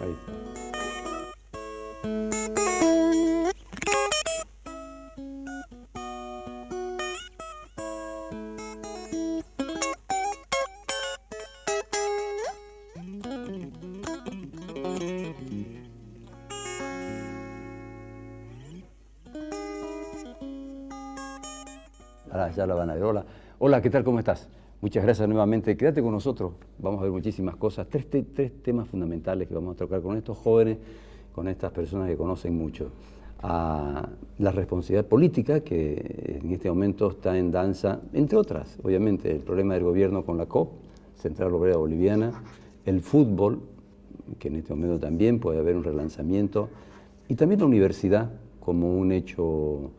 Ahí. Ahora ya la van a ver. Hola, hola, ¿qué tal? ¿Cómo estás? Muchas gracias nuevamente. Quédate con nosotros. Vamos a ver muchísimas cosas. Tres temas fundamentales que vamos a tocar con estos jóvenes, con estas personas que conocen mucho. La responsabilidad política, que en este momento está en danza, entre otras, obviamente, el problema del gobierno con la COP, Central Obrera Boliviana, el fútbol, que en este momento también puede haber un relanzamiento, y también la universidad como un hecho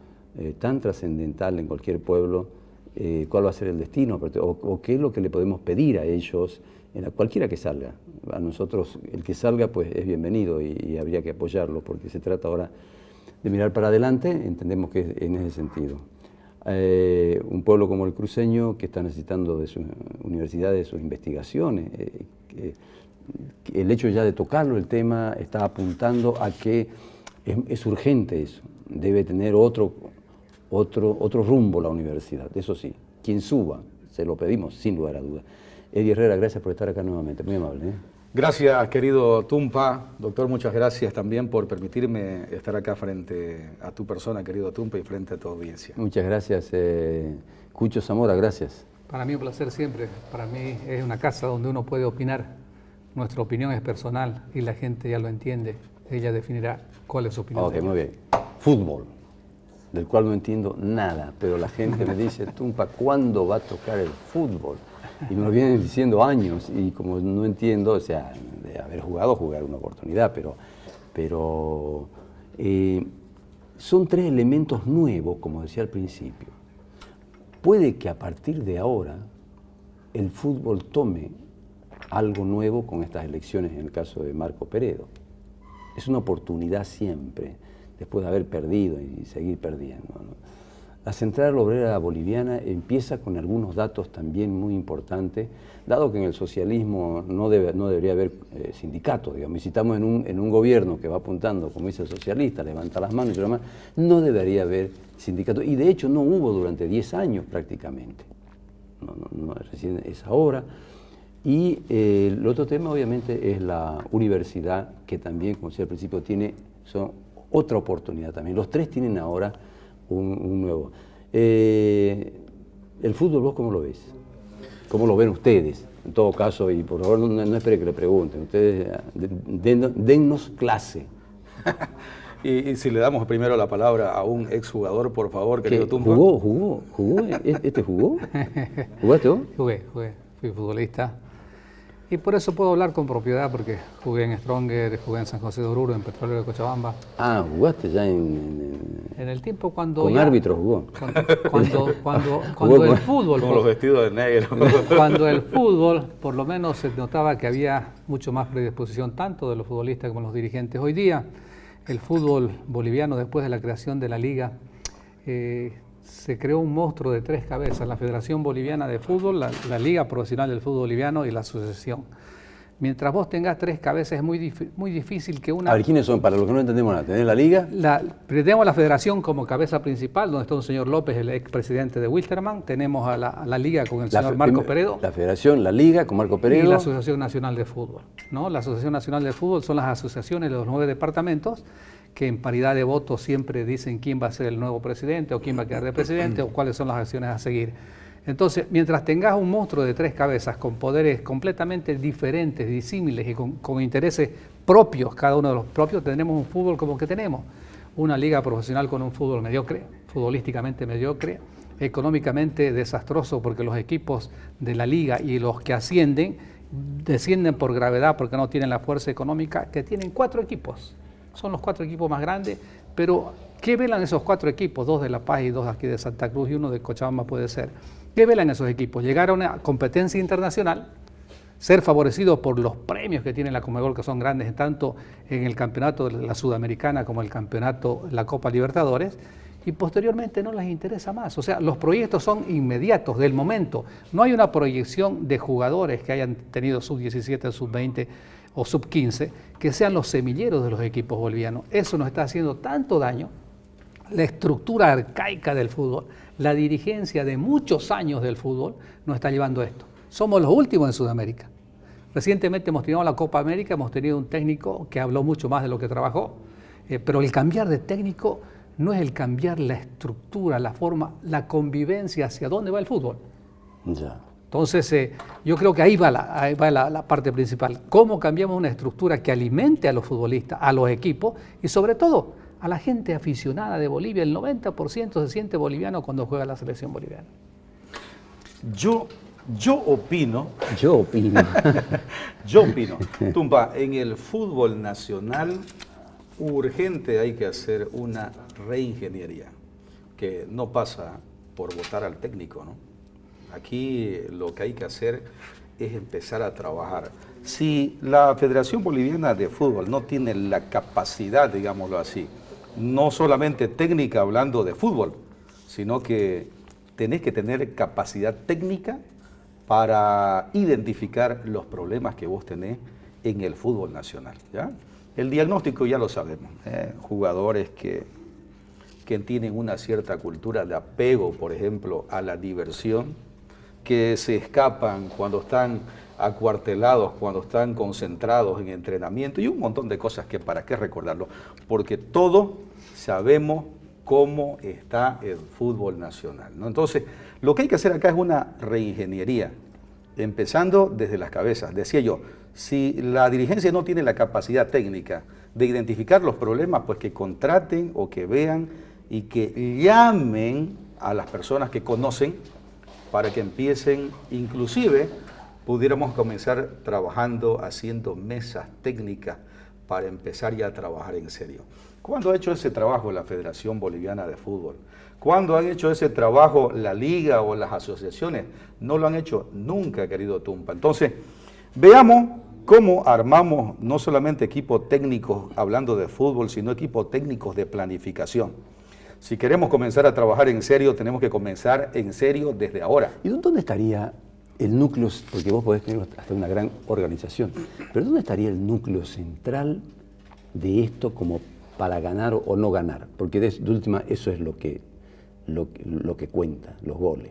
tan trascendental en cualquier pueblo, cuál va a ser el destino, o qué es lo que le podemos pedir a ellos, cualquiera que salga. A nosotros, el que salga, pues es bienvenido y habría que apoyarlo, porque se trata ahora de mirar para adelante, entendemos que es en ese sentido. Un pueblo como el cruceño, que está necesitando de sus universidades, de sus investigaciones, el hecho ya de tocarlo, el tema, está apuntando a que es urgente eso, debe tener otro rumbo la universidad, eso sí, quien suba, se lo pedimos sin lugar a dudas. Eddie Herrera, gracias por estar acá nuevamente, muy amable. Gracias, querido Tumpa. Doctor, muchas gracias también por permitirme estar acá frente a tu persona, querido Tumpa, y frente a tu audiencia. Muchas gracias, Cucho Zamora, gracias. Para mí un placer siempre, para mí es una casa donde uno puede opinar, nuestra opinión es personal y la gente ya lo entiende, ella definirá cuál es su opinión. Ok, muy bien. Fútbol, del cual no entiendo nada, pero la gente me dice, Tumpa, ¿cuándo va a tocar el fútbol? Y me lo vienen diciendo años, y como no entiendo, o sea, de haber jugado, jugar una oportunidad, pero son tres elementos nuevos, como decía al principio. Puede que a partir de ahora el fútbol tome algo nuevo con estas elecciones, en el caso de Marco Peredo. Es una oportunidad siempre, después de haber perdido y seguir perdiendo, ¿no? La Central Obrera Boliviana empieza con algunos datos también muy importantes, dado que en el socialismo no debería haber sindicatos, digamos, y si estamos en un gobierno que va apuntando, como dice el socialista, levanta las manos y demás, no debería haber sindicatos, y de hecho no hubo durante 10 años prácticamente, recién es ahora. Y el otro tema obviamente es la universidad, que también, como decía al principio, son otra oportunidad también. Los tres tienen ahora un nuevo. El fútbol, ¿vos cómo lo ves? ¿Cómo lo ven ustedes? En todo caso, y por favor no espere que le pregunten, ustedes dennos clase. Y si le damos primero la palabra a un exjugador, por favor, querido Tumpa. ¿Jugó? ¿Este jugó? ¿Jugaste vos? Jugué, fui futbolista. Y por eso puedo hablar con propiedad, porque jugué en Stronger, jugué en San José de Oruro, en Petrolero de Cochabamba. Ah, ¿jugaste ya en el tiempo cuando con árbitro jugó? Cuando el fútbol... Con los vestidos de negro. Cuando el fútbol, por lo menos se notaba que había mucho más predisposición, tanto de los futbolistas como de los dirigentes. Hoy día, el fútbol boliviano, después de la creación de la liga, se creó un monstruo de tres cabezas: la Federación Boliviana de Fútbol, la Liga Profesional del Fútbol Boliviano y la Asociación. Mientras vos tengas tres cabezas es muy difícil que una... A ver, ¿quiénes son? Para los que no entendemos nada, ¿tenés la Liga? Tenemos la Federación como cabeza principal, donde está un señor López, el expresidente de Wilstermann. Tenemos a la Liga con el señor Marco Peredo. La Federación, la Liga con Marco Peredo. Y la Asociación Nacional de Fútbol, ¿no? La Asociación Nacional de Fútbol son las asociaciones de los 9 departamentos que en paridad de votos siempre dicen quién va a ser el nuevo presidente o quién va a quedar de presidente o cuáles son las acciones a seguir. Entonces, mientras tengas un monstruo de tres cabezas con poderes completamente diferentes, disímiles y con intereses propios, cada uno de los propios, tendremos un fútbol como que tenemos. Una liga profesional con un fútbol mediocre, futbolísticamente mediocre, económicamente desastroso, porque los equipos de la liga y los que ascienden, descienden por gravedad porque no tienen la fuerza económica, que tienen 4 equipos. Son los 4 equipos más grandes, pero ¿qué velan esos 4 equipos? 2 de La Paz y 2 aquí de Santa Cruz y 1 de Cochabamba puede ser. ¿Qué velan esos equipos? Llegar a una competencia internacional, ser favorecidos por los premios que tiene la Conmebol, que son grandes tanto en el campeonato de la Sudamericana como el campeonato, la Copa Libertadores, y posteriormente no les interesa más. O sea, los proyectos son inmediatos, del momento. No hay una proyección de jugadores que hayan tenido sub-17, sub-20 o sub-15 que sean los semilleros de los equipos bolivianos. Eso nos está haciendo tanto daño. La estructura arcaica del fútbol, la dirigencia de muchos años del fútbol nos está llevando a esto. Somos los últimos en Sudamérica. Recientemente hemos tenido la Copa América, hemos tenido un técnico que habló mucho más de lo que trabajó, pero el cambiar de técnico no es el cambiar la estructura, la forma, la convivencia hacia dónde va el fútbol. Ya. Entonces, yo creo que ahí va la parte principal. ¿Cómo cambiamos una estructura que alimente a los futbolistas, a los equipos y sobre todo a la gente aficionada de Bolivia? El 90% se siente boliviano cuando juega la selección boliviana. Yo opino, Yo opino, Tumpa, en el fútbol nacional urgente hay que hacer una reingeniería, que no pasa por votar al técnico, ¿no? Aquí lo que hay que hacer es empezar a trabajar. Si la Federación Boliviana de Fútbol no tiene la capacidad, digámoslo así, no solamente técnica hablando de fútbol, sino que tenés que tener capacidad técnica para identificar los problemas que vos tenés en el fútbol nacional, ¿ya? El diagnóstico ya lo sabemos, jugadores que tienen una cierta cultura de apego, por ejemplo, a la diversión, que se escapan cuando están acuartelados, cuando están concentrados en entrenamiento y un montón de cosas que para qué recordarlo, porque todos sabemos cómo está el fútbol nacional, ¿no? Entonces, lo que hay que hacer acá es una reingeniería, empezando desde las cabezas. Decía yo, si la dirigencia no tiene la capacidad técnica de identificar los problemas, pues que contraten o que vean y que llamen a las personas que conocen para que empiecen, inclusive pudiéramos comenzar trabajando, haciendo mesas técnicas para empezar ya a trabajar en serio. ¿Cuándo ha hecho ese trabajo la Federación Boliviana de Fútbol? ¿Cuándo han hecho ese trabajo la liga o las asociaciones? No lo han hecho nunca, querido Tumpa. Entonces, veamos cómo armamos no solamente equipos técnicos hablando de fútbol, sino equipos técnicos de planificación. Si queremos comenzar a trabajar en serio, tenemos que comenzar en serio desde ahora. ¿Y dónde estaría el núcleo? Porque vos podés tener hasta una gran organización, pero ¿dónde estaría el núcleo central de esto como para ganar o no ganar? Porque de última eso es lo que cuenta, los goles.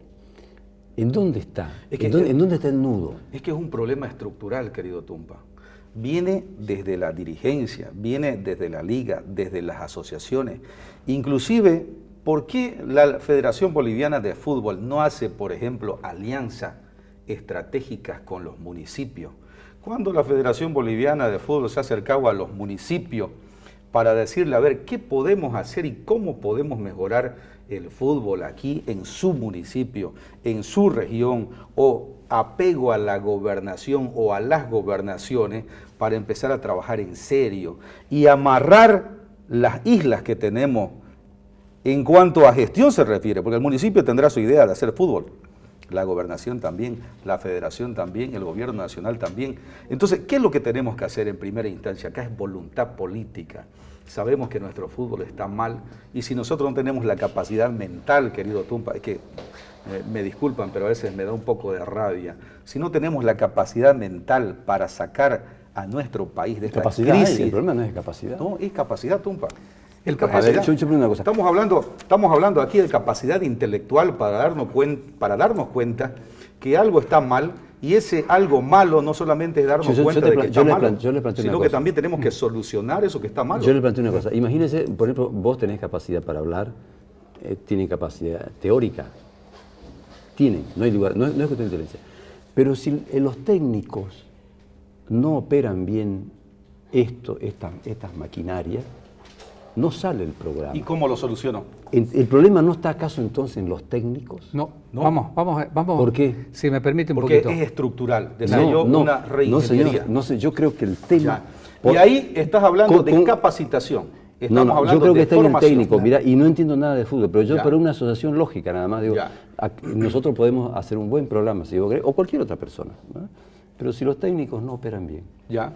¿En dónde está? ¿En dónde está el nudo? Es que es un problema estructural, querido Tumpa. Viene desde la dirigencia, viene desde la liga, desde las asociaciones. Inclusive, ¿por qué la Federación Boliviana de Fútbol no hace, por ejemplo, alianzas estratégicas con los municipios? Cuando la Federación Boliviana de Fútbol se ha acercado a los municipios para decirle, a ver, ¿qué podemos hacer y cómo podemos mejorar el fútbol aquí en su municipio, en su región, o apego a la gobernación o a las gobernaciones para empezar a trabajar en serio y amarrar las islas que tenemos en cuanto a gestión se refiere? Porque el municipio tendrá su idea de hacer fútbol, la gobernación también, la federación también, el gobierno nacional también. Entonces, ¿qué es lo que tenemos que hacer en primera instancia? Acá es voluntad política. Sabemos que nuestro fútbol está mal y si nosotros no tenemos la capacidad mental, querido Tumpa, es que me disculpan, pero a veces me da un poco de rabia, si no tenemos la capacidad mental para sacar a nuestro país de esta crisis. El problema no es capacidad. No, es capacidad, Tumpa. A ver, yo una cosa. Estamos hablando aquí de capacidad intelectual para darnos cuenta que algo está mal, y ese algo malo no solamente es darnos cuenta de que está malo, sino que también tenemos que solucionar eso que está malo. Yo le planteo una cosa. Imagínese, por ejemplo, vos tenés capacidad para hablar, tienen capacidad teórica, tienen, no hay lugar, no es cuestión de inteligencia. Pero si los técnicos no operan bien estas maquinarias, no sale el programa. ¿Y cómo lo solucionó? ¿El problema no está acaso entonces en los técnicos? No. Vamos. ¿Por qué? Si me permite un poquito. Porque es estructural, decía yo, una reingeniería. No, señor, yo creo que el técnico... Y ahí estás hablando de capacitación. Estamos hablando yo creo que de está en el formación. técnico, mira, y no entiendo nada de fútbol, pero yo para una asociación lógica nada más digo, nosotros podemos hacer un buen programa, si vos querés, o cualquier otra persona, ¿no? Pero si los técnicos no operan bien. Ya.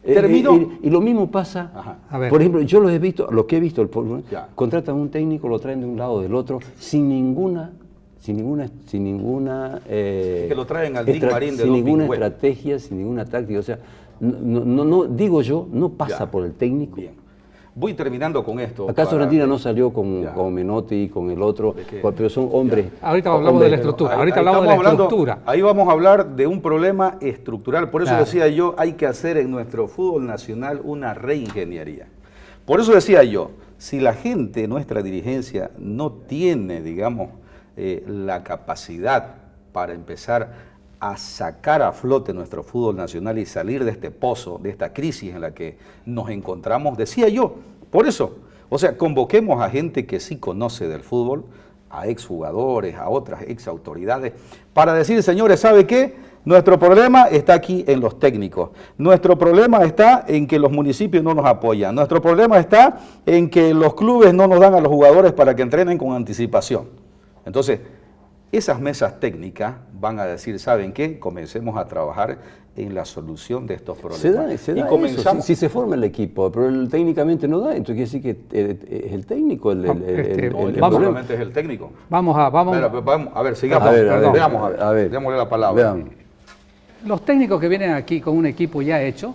Terminó. Y lo mismo pasa, Ajá. A ver. por ejemplo, yo lo que he visto, Ya. contratan un técnico, lo traen de un lado o del otro, sin ninguna que lo traen al Dick Marín de sin Doping ninguna Web. estrategia, sin ninguna táctica, o sea, no digo yo, no pasa Ya. por el técnico. Bien. Voy terminando con esto. ¿Acaso para- Argentina no salió con Ya. Menotti y con el otro? ¿De qué? Pero son hombres. Ahorita hablamos hombres- de la estructura. Ahí- Ahorita ahí hablamos de la estamos hablando- estructura. Ahí vamos a hablar de un problema estructural. Por eso Claro. decía yo, hay que hacer en nuestro fútbol nacional una reingeniería. Por eso decía yo, si la gente, nuestra dirigencia, no tiene, digamos, la capacidad para empezar a sacar a flote nuestro fútbol nacional y salir de este pozo, de esta crisis en la que nos encontramos, decía yo, por eso, o sea, convoquemos a gente que sí conoce del fútbol, a exjugadores, a otras exautoridades, para decir, señores, ¿sabe qué? Nuestro problema está aquí en los técnicos, nuestro problema está en que los municipios no nos apoyan, nuestro problema está en que los clubes no nos dan a los jugadores para que entrenen con anticipación. Entonces, esas mesas técnicas van a decir, ¿saben qué? Comencemos a trabajar en la solución de estos problemas. Se da y eso, comenzamos. si se forma el equipo, pero técnicamente no da, entonces quiere decir que es el técnico el No, vamos. problema. solamente es el técnico. Vamos A ver, sigamos. A ver, perdón. Veamos, a ver. démosle la palabra. Veamos. Los técnicos que vienen aquí con un equipo ya hecho,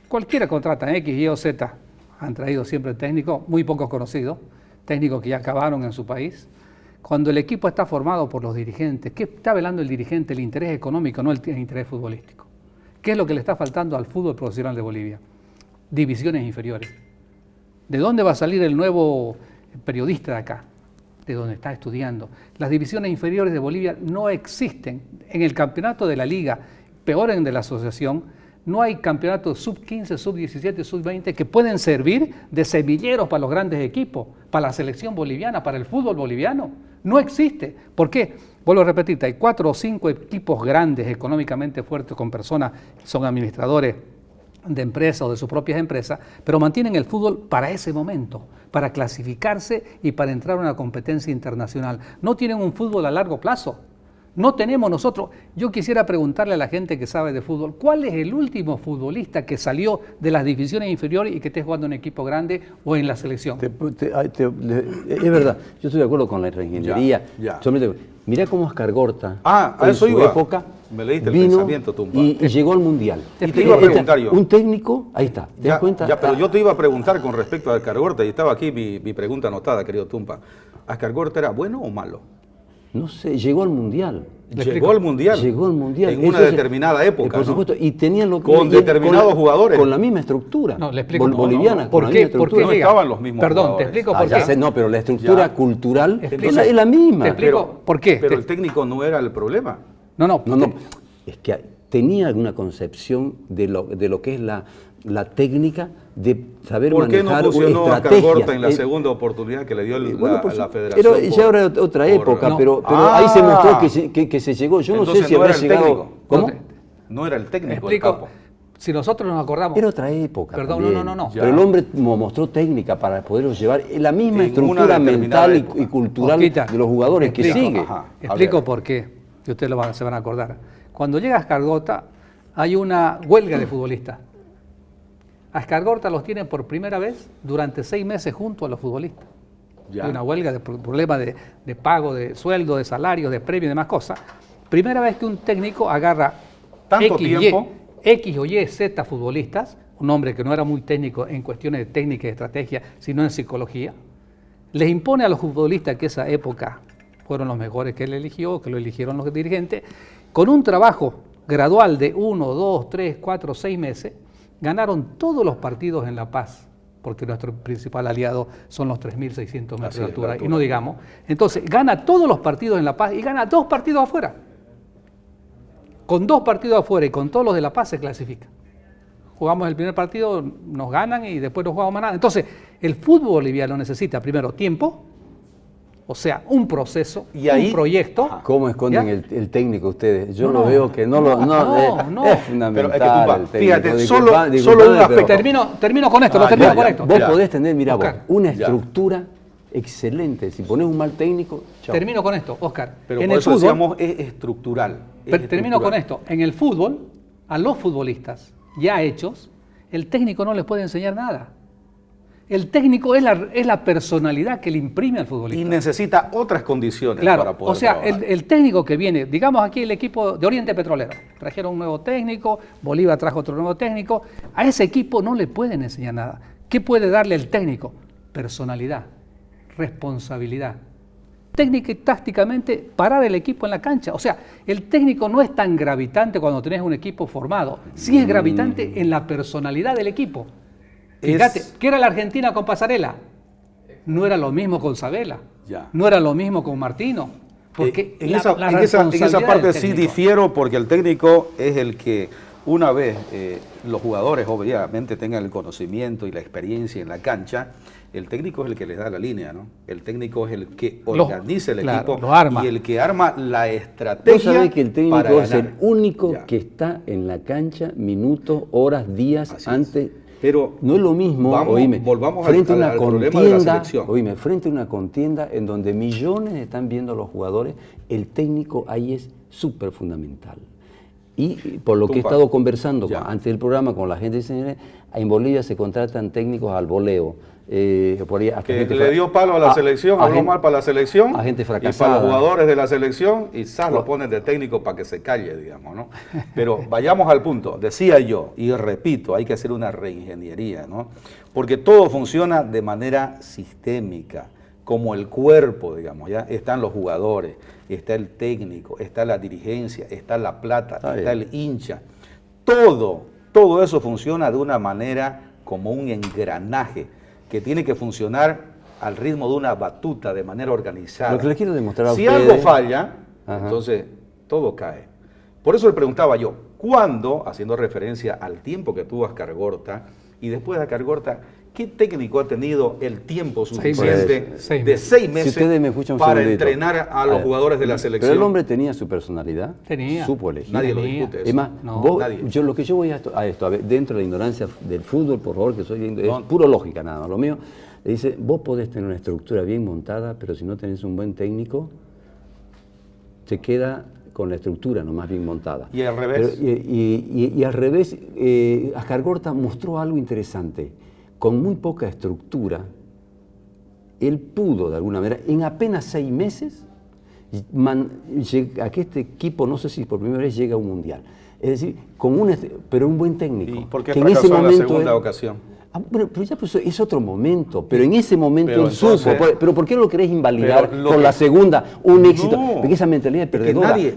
cualquiera contratan X, Y o Z, han traído siempre técnicos, muy pocos conocidos, técnicos que ya acabaron en su país. Cuando el equipo está formado por los dirigentes, ¿qué está velando el dirigente? El interés económico, no el interés futbolístico. ¿Qué es lo que le está faltando al fútbol profesional de Bolivia? Divisiones inferiores. ¿De dónde va a salir el nuevo periodista de acá? De donde está estudiando. Las divisiones inferiores de Bolivia no existen. En el campeonato de la liga, peor en de la asociación, no hay campeonatos sub-15, sub-17, sub-20 que pueden servir de semilleros para los grandes equipos, para la selección boliviana, para el fútbol boliviano. No existe. ¿Por qué? Vuelvo a repetirte, hay 4 o 5 equipos grandes, económicamente fuertes, con personas que son administradores de empresas o de sus propias empresas, pero mantienen el fútbol para ese momento, para clasificarse y para entrar a una competencia internacional. No tienen un fútbol a largo plazo. No tenemos nosotros. Yo quisiera preguntarle a la gente que sabe de fútbol, ¿cuál es el último futbolista que salió de las divisiones inferiores y que esté jugando en un equipo grande o en la selección? Es verdad, yo estoy de acuerdo con la reingeniería. Ya. Solamente, mirá cómo Ascargorta Ah, a en eso su iba. época Me leíste el vino pensamiento, Tumba. y llegó al Mundial. Y te iba a preguntar yo. Un técnico, ahí está, ¿te das cuenta? Ya, pero yo te iba a preguntar con respecto a Ascargorta, y estaba aquí mi pregunta anotada, querido Tumpa. ¿Ascargorta era bueno o malo? No sé, llegó al Mundial. Llegó al Mundial. Llegó al Mundial. En una Eso es- determinada época, Por ¿no? supuesto, y tenían lo Con y- determinados con la- jugadores. Con la misma estructura. No, le explico. Boliviana, ¿Por con qué? la misma ¿Por qué estructura. No llega? estaban los mismos Perdón, jugadores. te explico Ah, por ya qué. sé, no, pero la estructura Ya. cultural Explica. es la misma. Te explico por qué. Pero el técnico no era el problema. No, No, es que tenía alguna concepción de lo que es la técnica de saber ¿Por qué no manejar funcionó estrategias. Ascargorta en la segunda oportunidad que le dio Bueno, por la su- federación? pero ya era otra época, No. pero Ah. ahí se mostró que se llegó. Yo no Entonces sé si no habrá era el llegado. técnico. ¿Cómo? No, No era el Me técnico el explico. capo. Si nosotros nos acordamos, Era otra época. Perdón, también. no. Pero el hombre mostró técnica para poderlo llevar la misma En una estructura determinada mental época. y cultural Osquita, de los jugadores que explico. sigue. Ajá. A explico ver. por qué, y ustedes se van a acordar. Cuando llega Ascargorta, hay una huelga de futbolistas. Ascargorta los tiene por primera vez durante 6 meses junto a los futbolistas. Ya. Hay una huelga de problemas de pago, de sueldo, de salario, de premio y demás cosas. Primera vez que un técnico agarra Tanto X, tiempo. X o Y, Z futbolistas, un hombre que no era muy técnico en cuestiones de técnica y estrategia, sino en psicología, les impone a los futbolistas que esa época fueron los mejores que él eligió, que lo eligieron los dirigentes, con un trabajo gradual de 1, 2, 3, 4, 6 meses, ganaron todos los partidos en La Paz, porque nuestro principal aliado son los 3.600 metros Así de es, altura, la y altura. no digamos. Entonces, gana todos los partidos en La Paz y gana 2 partidos afuera. Con 2 partidos afuera y con todos los de La Paz se clasifica. Jugamos el primer partido, nos ganan y después no jugamos más nada. Entonces, el fútbol boliviano necesita primero tiempo, o sea, un proceso, Y ahí- un proyecto. ¿Cómo esconden ¿Ya? el técnico ustedes? Yo No, lo veo que no lo. no. Es fundamental. Pero es que tú el técnico. fíjate, solo Disculpa, un aspecto. Termino con esto, Ah, lo termino ya, con ya. esto. Vos Ya. podés tener, mira vos, Oscar. una Ya. estructura excelente. Si pones un mal técnico, chao. Termino con esto, Oscar. Pero en por el eso fútbol, decíamos, es estructural. es termino con estructural. esto. En el fútbol, a los futbolistas ya hechos, el técnico no les puede enseñar nada. El técnico es la personalidad que le imprime al futbolista. Y necesita otras condiciones Claro, para poder o sea, trabajar. el técnico que viene, digamos aquí el equipo de Oriente Petrolero, trajeron un nuevo técnico, Bolívar trajo otro nuevo técnico, a ese equipo no le pueden enseñar nada. ¿Qué puede darle el técnico? Personalidad, responsabilidad. Técnica y tácticamente parar el equipo en la cancha. O sea, el técnico no es tan gravitante cuando tenés un equipo formado, sí es gravitante en la personalidad del equipo. Fíjate, ¿qué era la Argentina con Pasarela? No era lo mismo con Sabela, Ya. no era lo mismo con Martino. Porque en esa parte sí difiero, porque el técnico es el que, una vez los jugadores obviamente tengan el conocimiento y la experiencia en la cancha, el técnico es el que les da la línea, ¿no? El técnico es el que organiza el equipo lo arma. y el que arma la estrategia. Vos sabés que el técnico para es ganar. el único Ya. que está en la cancha minutos, horas, días Así es. antes. Pero no es lo mismo, volvamos frente a una al problema de la contienda, selección. frente a una contienda en donde millones están viendo a los jugadores, el técnico ahí es súper fundamental. Y por lo que he estado conversando antes del programa con la gente de CNN, en Bolivia se contratan técnicos al voleo. Por ahí, que le dio palo a la selección, habló mal para la selección, a gente y fracasada. para los jugadores de la selección, y lo ponen de técnico para que se calle, digamos, ¿no? Pero vayamos al punto, decía yo, y repito, hay que hacer una reingeniería, ¿no? Porque todo funciona de manera sistémica, como el cuerpo, digamos, ya están los jugadores, está el técnico, está la dirigencia, está la plata, está el hincha, todo eso funciona de una manera como un engranaje, que tiene que funcionar al ritmo de una batuta, de manera organizada. Lo que les quiero demostrar a si ustedes... algo falla, entonces todo cae. Por eso le preguntaba yo, ¿cuándo, haciendo referencia al tiempo que tuvo Ascargorta, y después de Ascargorta, qué técnico ha tenido el tiempo suficiente de 6 meses para entrenar a los jugadores de la selección? Pero el hombre tenía su personalidad, tenía. supo elegir. Nadie lo discute eso. Es más, nadie. Lo que yo voy a esto, a ver, dentro de la ignorancia del fútbol, por favor, que soy viendo, es puro lógica nada más. Lo mío, le dice, vos podés tener una estructura bien montada, pero si no tenés un buen técnico, se queda con la estructura nomás bien montada. Y al revés. Y al revés, Ascargorta mostró algo interesante. Con muy poca estructura, él pudo, de alguna manera, en apenas 6 meses, a que este equipo, no sé si por primera vez llega a un mundial. Es decir, pero un buen técnico. ¿Y por qué fracasó en la segunda ocasión? Pero ya pues, es otro momento, pero en ese momento él entonces, supo. Pero ¿por qué lo querés invalidar con la segunda? Un éxito. Porque esa mentalidad es perdedora. Mirá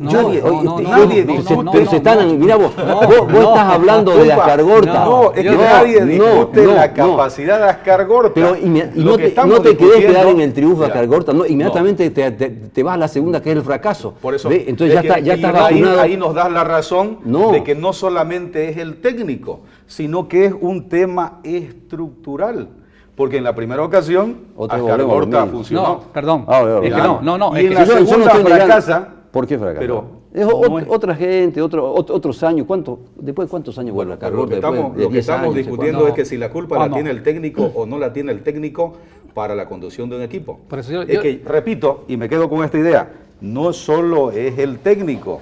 vos estás hablando de Ascargorta. No, es que nadie discute la capacidad de Ascargorta. Pero no te querés quedar en el triunfo de Ascargorta, inmediatamente te vas a la segunda, que es el fracaso. Por eso, entonces ya está vacunado. Ahí nos das la razón de que no solamente es el técnico, sino que es un tema estructural. Porque en la primera ocasión, Ascargorta funcionó. No, perdón. Es que no. Y en la segunda fracasa. ¿Por qué fracasa? Pero es otra gente, otros años. ¿Después de cuántos años vuelve Ascargorta? Lo que estamos discutiendo es que si la culpa la tiene el técnico o no la tiene el técnico para la conducción de un equipo. Es que, repito, y me quedo con esta idea, no solo es el técnico,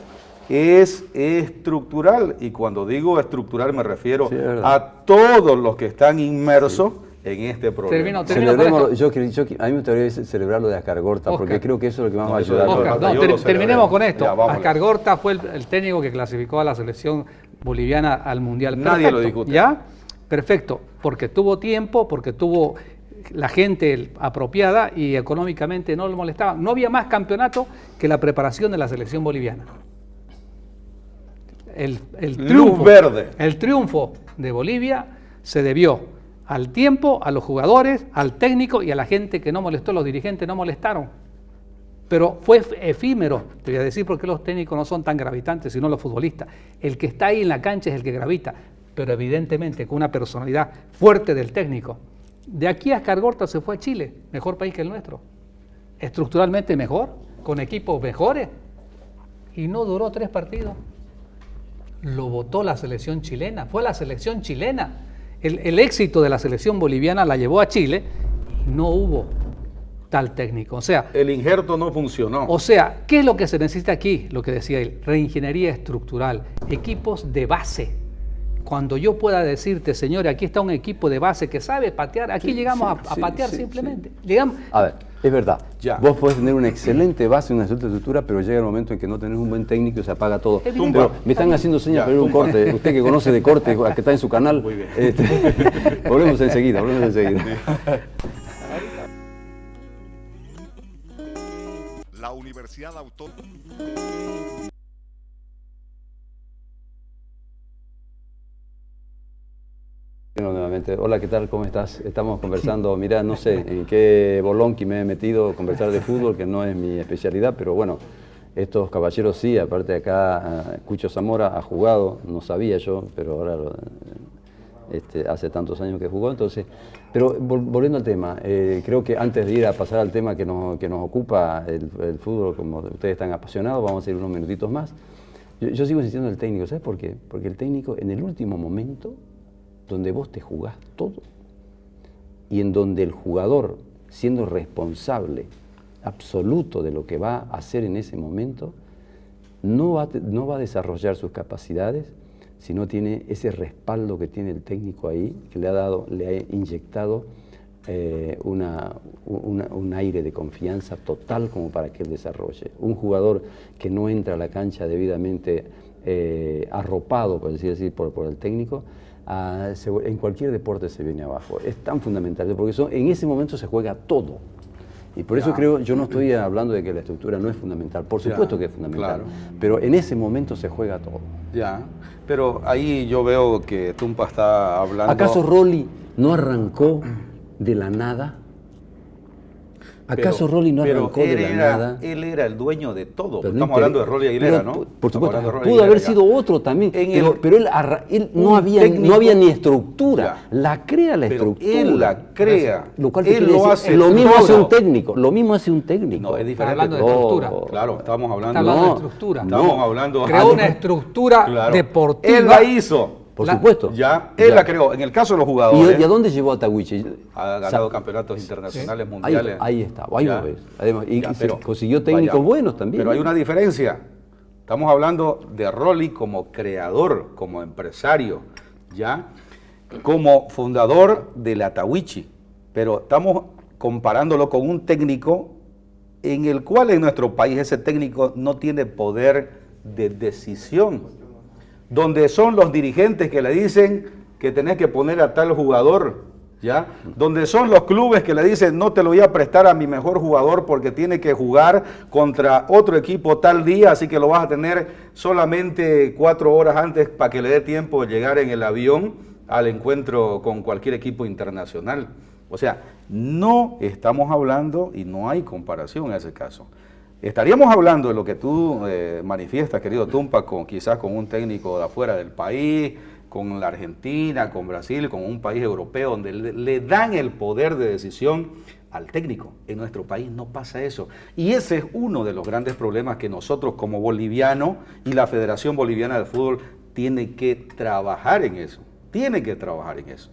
es estructural, y cuando digo estructural me refiero a todos los que están inmersos en este problema. A mí me gustaría celebrar lo de Ascargorta, porque creo que eso es lo que más va a ayudar. Terminemos con esto. Ascargorta fue el técnico que clasificó a la selección boliviana al Mundial. Nadie lo discute. ¿Ya? Perfecto, porque tuvo tiempo, porque tuvo la gente apropiada y económicamente no lo molestaban. No había más campeonato que la preparación de la selección boliviana. El triunfo de Bolivia se debió al tiempo, a los jugadores, al técnico y a la gente que no molestó. Los dirigentes no molestaron, pero fue efímero. Te voy a decir por qué los técnicos no son tan gravitantes, sino los futbolistas. El que está ahí en la cancha es el que gravita, pero evidentemente con una personalidad fuerte del técnico. De aquí a Ascargorta se fue a Chile, mejor país que el nuestro, estructuralmente mejor, con equipos mejores, y no duró 3 partidos. Lo votó la selección chilena, fue la selección chilena. El éxito de la selección boliviana la llevó a Chile y no hubo tal técnico. O sea, el injerto no funcionó. O sea, ¿qué es lo que se necesita aquí? Lo que decía él, reingeniería estructural, equipos de base, Cuando yo pueda decirte, señores, aquí está un equipo de base que sabe patear, aquí llegamos a patear simplemente. Llegamos, a ver, es verdad, Ya. vos podés tener una excelente base, una excelente estructura, pero llega el momento en que no tenés un buen técnico y se apaga todo. Evidente. Pero me están haciendo señas Ya, para ir a un tumba. corte. Usted que conoce de corte, que está en su canal. Muy bien. Volvemos enseguida. La Universidad Autónoma. Nuevamente, hola, ¿qué tal? ¿Cómo estás? Estamos conversando, mirá, no sé en qué bolonqui me he metido a conversar de fútbol, que no es mi especialidad, pero bueno, estos caballeros sí, aparte de acá, Cucho Zamora ha jugado, no sabía yo, pero ahora hace tantos años que jugó, entonces, pero volviendo al tema, creo que antes de ir a pasar al tema que nos ocupa el fútbol, como ustedes están apasionados, vamos a ir unos minutitos más. Yo sigo insistiendo en el técnico, ¿sabes por qué? Porque el técnico en el último momento, donde vos te jugás todo y en donde el jugador, siendo responsable absoluto de lo que va a hacer en ese momento, no va a desarrollar sus capacidades si no tiene ese respaldo que tiene el técnico ahí, que le ha inyectado un aire de confianza total como para que él desarrolle. Un jugador que no entra a la cancha debidamente arropado, por decir así, por el técnico, en cualquier deporte se viene abajo. Es tan fundamental, porque en ese momento se juega todo. Y por eso creo, yo no estoy hablando de que la estructura no es fundamental, por supuesto que es fundamental, pero en ese momento se juega todo. Ya, pero ahí yo veo que Tumpa está hablando... ¿Acaso Rolly no arrancó de la nada? ¿Acaso Rolly no arrancó de la nada? Él era el dueño de todo. Pero Estamos hablando de Rolly Aguilera, ¿no? Por Estamos supuesto, hablando de Rolly pudo haber Aguilera, sido otro también, pero él no un había técnico, ni estructura, ya. La crea la Pero estructura. él la crea, Lo cual él quiere lo decir, hace lo mismo hace todo. un técnico, lo mismo hace un técnico. No, es diferente. hablando de estructura. Claro, estamos hablando, Está hablando de No, estructura. estamos hablando... Creó una estructura Claro. deportiva. Él la hizo. Por supuesto. Ya, él la creó. En el caso de los jugadores... ¿Y a dónde llevó a Tawichi? Ha ganado campeonatos internacionales, Ahí, mundiales. ahí está, ahí Ya. lo ves. Además, y Ya, se pero consiguió técnicos vaya, buenos también. Pero hay una diferencia. Estamos hablando de Rolly como creador, como empresario, ¿ya? Como fundador de la Tawichi. Pero estamos comparándolo con un técnico en el cual en nuestro país ese técnico no tiene poder de decisión. Donde son los dirigentes que le dicen que tenés que poner a tal jugador, ¿ya? Donde son los clubes que le dicen no te lo voy a prestar a mi mejor jugador porque tiene que jugar contra otro equipo tal día, así que lo vas a tener solamente 4 horas antes para que le dé tiempo de llegar en el avión al encuentro con cualquier equipo internacional. O sea, no estamos hablando y no hay comparación en ese caso. Estaríamos hablando de lo que tú manifiestas, querido Tumpa, quizás con un técnico de afuera del país, con la Argentina, con Brasil, con un país europeo, donde le dan el poder de decisión al técnico. En nuestro país no pasa eso. Y ese es uno de los grandes problemas que nosotros como bolivianos y la Federación Boliviana de Fútbol tiene que trabajar en eso. Tiene que trabajar en eso.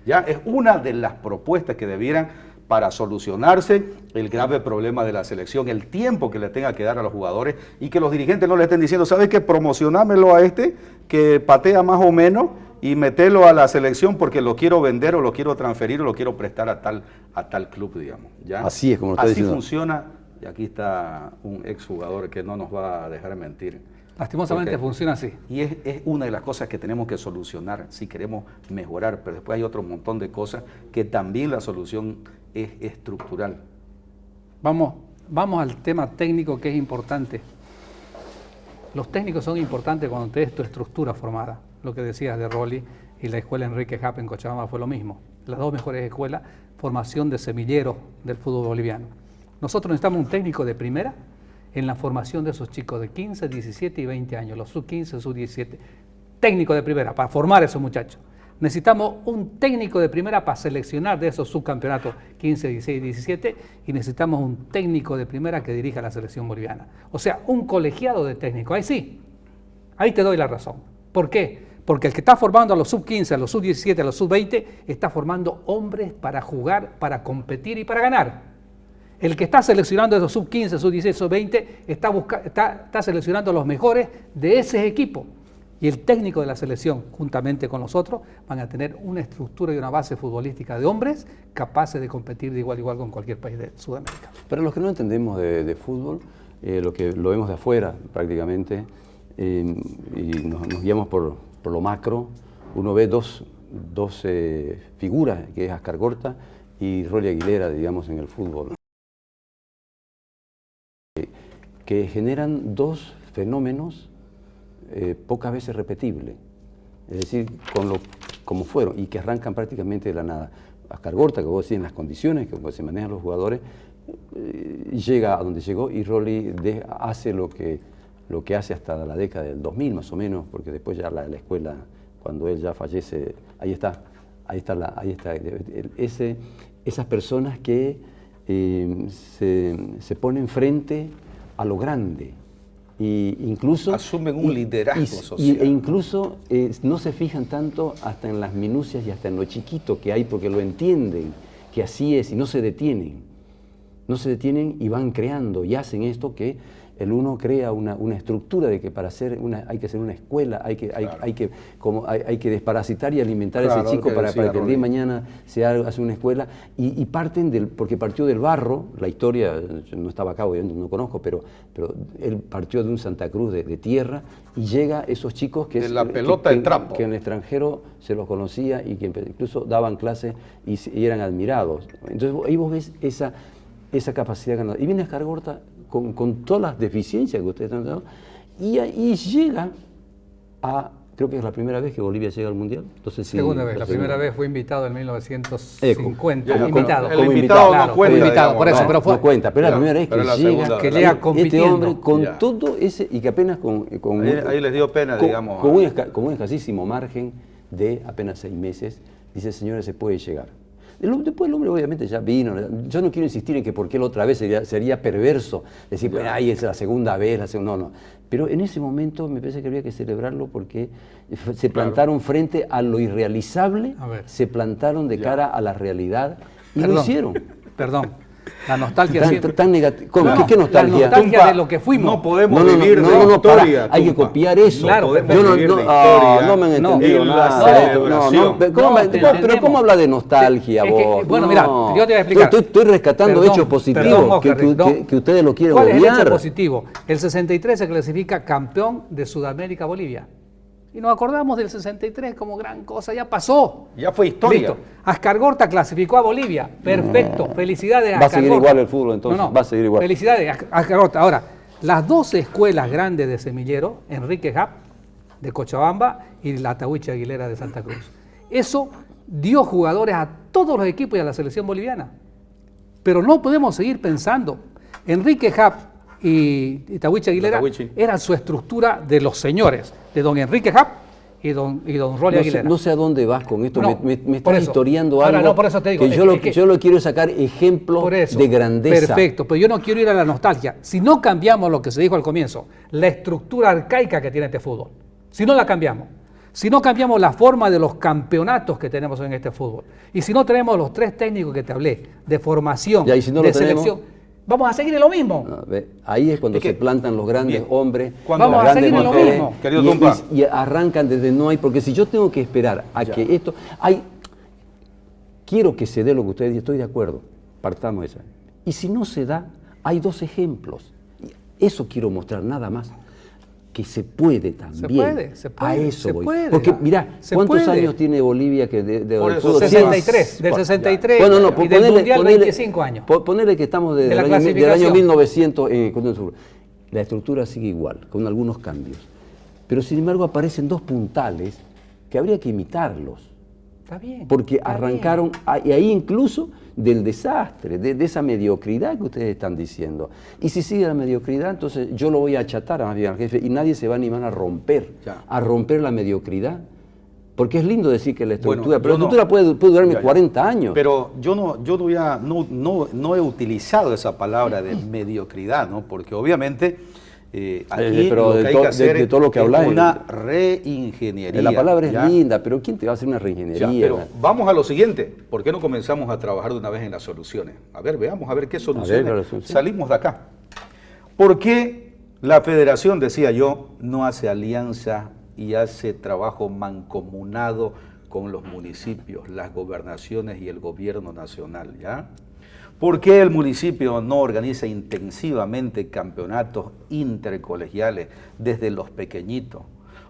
Ya es una de las propuestas que debieran para solucionarse el grave problema de la selección, el tiempo que le tenga que dar a los jugadores y que los dirigentes no le estén diciendo, ¿sabes qué? Promocionámelo a este que patea más o menos y metelo a la selección porque lo quiero vender o lo quiero transferir o lo quiero prestar a tal club, digamos. ¿Ya? Así es como lo está Así diciendo. funciona, y aquí está un exjugador que no nos va a dejar mentir. Lastimosamente Porque- funciona así. Y es una de las cosas que tenemos que solucionar si queremos mejorar, pero después hay otro montón de cosas que también la solución es estructural. Vamos al tema técnico que es importante. Los técnicos son importantes cuando tienes tu estructura formada. Lo que decías de Rolly y la escuela Enrique Japp en Cochabamba fue lo mismo. Las dos mejores escuelas, formación de semilleros del fútbol boliviano. Nosotros necesitamos un técnico de primera en la formación de esos chicos de 15, 17 y 20 años, los sub-15, sub-17. Técnico de primera para formar a esos muchachos. Necesitamos un técnico de primera para seleccionar de esos subcampeonatos 15, 16, 17 y necesitamos un técnico de primera que dirija la selección boliviana. O sea, un colegiado de técnicos. Ahí sí, ahí te doy la razón. ¿Por qué? Porque el que está formando a los sub-15, a los sub-17, a los sub-20, está formando hombres para jugar, para competir y para ganar. El que está seleccionando a esos sub-15, sub-16, sub-20, está seleccionando a los mejores de ese equipo. Y el técnico de la selección, juntamente con nosotros, van a tener una estructura y una base futbolística de hombres capaces de competir de igual a igual con cualquier país de Sudamérica. Para los que no entendemos de fútbol, lo que lo vemos de afuera prácticamente, y nos guiamos por lo macro, uno ve dos figuras, que es Ascar Gorta y Rolly Aguilera, digamos, en el fútbol, que generan dos fenómenos pocas veces repetibles, es decir, como fueron, y que arrancan prácticamente de la nada. Ascar Gorta, que vos decís, en las condiciones que se manejan los jugadores, llega a donde llegó, y Rolly hace lo que hace hasta la década del 2000 más o menos, porque después ya la escuela, cuando él ya fallece, ahí está esas personas que se ponen frente a lo grande, e incluso asumen un liderazgo social. E incluso no se fijan tanto hasta en las minucias y hasta en lo chiquito que hay, porque lo entienden, que así es, y no se detienen y van creando y hacen esto, que el uno crea una estructura de que para hacer hay que hacer una escuela, hay que desparasitar y alimentar a ese chico para que el día de mañana se hace una escuela, y parten porque partió del barro. La historia, yo no estaba acá, obviamente no conozco, pero él partió de un Santa Cruz de tierra, y llega esos chicos que... De la pelota de trapo. Que en el extranjero se los conocía y que incluso daban clases y eran admirados. Entonces ahí vos ves esa capacidad ganadora. Y viene Ascar Gorta con todas las deficiencias que ustedes están dando, y llega creo que es la primera vez que Bolivia llega al Mundial. Entonces, segunda vez, la primera vez fue invitado en 1950. El invitado no cuenta. Invitado, por eso, pero fue... No cuenta, pero es la primera vez que llega compitiendo. Este hombre con todo ese, y que apenas ahí les dio pena, digamos. Con un escasísimo margen de apenas 6 meses, dice: señores, se puede llegar. Después el hombre obviamente ya vino. Yo no quiero insistir en que porque él otra vez sería perverso decir, bueno, ahí es la segunda vez, no. Pero en ese momento me parece que había que celebrarlo, porque se plantaron frente a lo irrealizable, se plantaron de cara a la realidad y lo hicieron. Perdón. La nostalgia siempre... Tan negativa. ¿Qué nostalgia? La nostalgia de lo que fuimos. No podemos vivir de la historia. Hay que copiar eso. Claro, no me han entendido nada. Pero ¿cómo habla de nostalgia vos? Bueno, mira, yo te voy a explicar. Estoy rescatando hechos positivos que ustedes lo quieren obviar. ¿Cuál es el hecho positivo? El 63 se clasifica campeón de Sudamérica Bolivia. Y nos acordamos del 63 como gran cosa, ya pasó. Ya fue historia. Listo. Ascar Gorta clasificó a Bolivia. Perfecto. Felicidades a Ascar Gorta. Va a seguir igual el fútbol entonces. Va a seguir igual. Felicidades a Ascar Gorta. Ahora, las 12 escuelas grandes de semillero, Enrique Hap de Cochabamba y la Tahuichi Aguilera de Santa Cruz. Eso dio jugadores a todos los equipos y a la selección boliviana. Pero no podemos seguir pensando. Enrique Hap y Tahuichi Aguilera era su estructura de los señores, de don Enrique Hap y don Rolly Aguilera. No sé a dónde vas con esto, me estás historiando algo. Ahora, por eso te digo, que yo lo quiero sacar ejemplos de grandeza. Perfecto, pero yo no quiero ir a la nostalgia. Si no cambiamos lo que se dijo al comienzo, la estructura arcaica que tiene este fútbol, si no la cambiamos, si no cambiamos la forma de los campeonatos que tenemos en este fútbol, y si no tenemos los 3 técnicos que te hablé, de formación, de selección, vamos a seguir en lo mismo. Ahí es cuando se plantan los grandes hombres, vamos a seguir en lo mismo. Y arrancan desde no hay, porque si yo tengo que esperar a que esto quiero que se dé lo que ustedes dicen, estoy de acuerdo, partamos de eso. Y si no se da, hay 2 ejemplos. Eso quiero mostrar, nada más. Que se puede también. Se puede. A eso voy. Porque mirá, ¿cuántos años tiene Bolivia que de fútbol? 63, del 63 y del Mundial 25 años. Ponerle que estamos del año 1900 en Sur. La estructura sigue igual, con algunos cambios. Pero sin embargo aparecen 2 puntales que habría que imitarlos. Está bien. Porque arrancaron, y ahí incluso del desastre, de esa mediocridad que ustedes están diciendo. Y si sigue la mediocridad, entonces yo lo voy a achatar más bien al jefe, y nadie se va a animar a romper la mediocridad. Porque es lindo decir que la estructura, pero la estructura puede durarme 40 años. Pero yo no he utilizado esa palabra de mediocridad, ¿no? Porque obviamente aquí pero lo que hay que hacer de todo lo que habláis, es una reingeniería. La palabra es linda, pero ¿quién te va a hacer una reingeniería? Pero vamos a lo siguiente, ¿por qué no comenzamos a trabajar de una vez en las soluciones? A ver, veamos a ver qué soluciones salimos de acá. ¿Por qué la federación, decía yo, no hace alianza y hace trabajo mancomunado con los municipios, las gobernaciones y el gobierno nacional, ¿ya? ¿Por qué el municipio no organiza intensivamente campeonatos intercolegiales desde los pequeñitos?